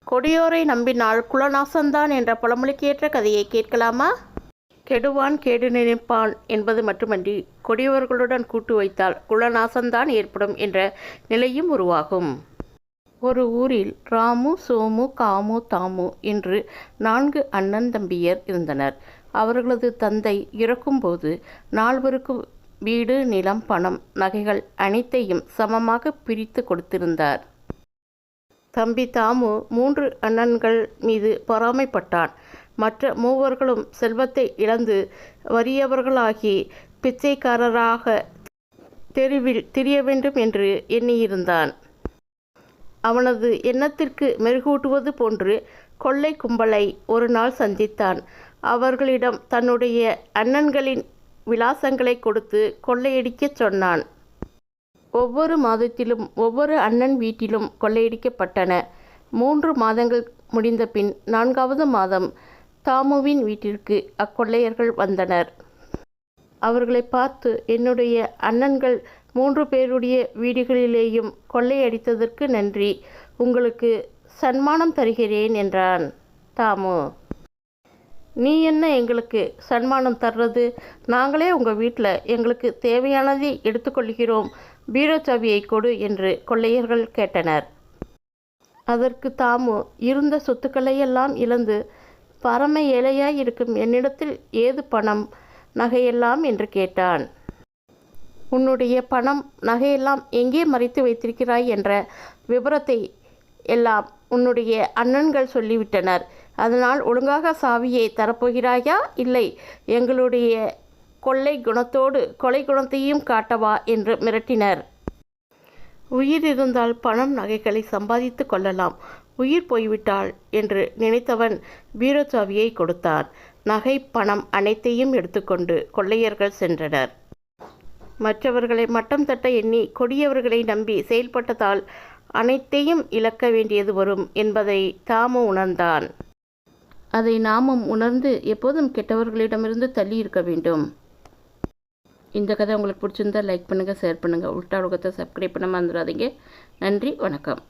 கொடியோரை நம்பினால் குலநாசந்தான் என்ற பழமொழிக்கேற்ற கதையை கேட்கலாமா? கெடுவான் கேடு நினைப்பான் என்பது மட்டுமன்றி கொடியவர்களுடன் கூட்டு வைத்தால் குலநாசந்தான் ஏற்படும் என்ற நிலையும் உருவாகும். ஒரு ஊரில் ராமு, சோமு, காமு, தாமு என்று 4 அண்ணன் தம்பியர் இருந்தனர். அவர்களது தந்தை இறக்கும்போது 4வருக்கும் வீடு, நிலம், பணம், நகைகள் அனைத்தையும் சமமாக பிரித்து கொடுத்திருந்தார். தம்பி தாமு 3 அண்ணன்கள் மீது பொறாமைப்பட்டான். மற்ற 3வர்களும் செல்வத்தை இழந்து வறியவர்களாகி பிச்சைக்காரராக தெருவில் திரிய வேண்டும் என்று எண்ணியிருந்தான். அவனது எண்ணத்திற்கு மெருகூட்டுவது போன்று கொள்ளை கும்பலை ஒரு நாள் சந்தித்தான். அவர்களிடம் தன்னுடைய அண்ணன்களின் விலாசங்களை கொடுத்து கொள்ளையடிக்கச் சொன்னான். ஒவ்வொரு மாதத்திலும் ஒவ்வொரு அண்ணன் வீட்டிலும் கொள்ளையடிக்கப்பட்டன. 3 மாதங்கள் முடிந்த பின் 4வது மாதம் தாமுவின் வீட்டிற்கு அக்கொள்ளையர்கள் வந்தனர். அவர்களை பார்த்து, என்னுடைய அண்ணன்கள் 3 பேருடைய வீடுகளிலேயும் கொள்ளையடித்ததற்கு நன்றி, உங்களுக்கு சன்மானம் தருகிறேன் என்றான் தாமு. நீ என்ன எங்களுக்கு சன்மானம் தர்றது? நாங்களே உங்கள் வீட்டில் எங்களுக்கு தேவையானதை எடுத்துக்கொள்கிறோம், பீரோ சாவியை கொடு என்று கொள்ளையர்கள் கேட்டனர். அதற்கு தாமு, இருந்த சொத்துக்களையெல்லாம் இழந்து பரம ஏழையாய் இருக்கும் என்னிடத்தில் ஏது பணம், நகையெல்லாம் என்று கேட்டான். உன்னுடைய பணம், நகையெல்லாம் எங்கே மறைத்து வைத்திருக்கிறாய் என்ற விபரத்தை எல்லாம் உன்னுடைய அண்ணன்கள் சொல்லிவிட்டனர். அதனால் ஒழுங்காக சாவியை தரப்போகிறாயா, இல்லை எங்களுடைய கொள்ளை குணத்தோடு கொலை குணத்தையும் காட்டவா என்று மிரட்டினர். உயிர் இருந்தால் பணம், நகைகளை சம்பாதித்து கொள்ளலாம், உயிர் போய்விட்டாள் என்று நினைத்தவன் பீரோ சாவியை கொடுத்தான். நகை, பணம் அனைத்தையும் எடுத்துக்கொண்டு கொள்ளையர்கள் சென்றனர். மற்றவர்களை மட்டம் தட்ட எண்ணி கொடியவர்களை நம்பி செயல்பட்டதால் அனைத்தையும் இழக்க வேண்டியது வரும் என்பதை தாமு உணர்ந்தான். அதை நாமும் உணர்ந்து எப்போதும் கெட்டவர்களிடமிருந்து தள்ளி இருக்க வேண்டும். இந்த கதை உங்களுக்கு பிடிச்சிருந்தால் லைக் பண்ணுங்கள், ஷேர் பண்ணுங்கள். உல்டா உலகத்தை சப்ஸ்கிரைப் பண்ண மறந்துடாதீங்க. நன்றி, வணக்கம்.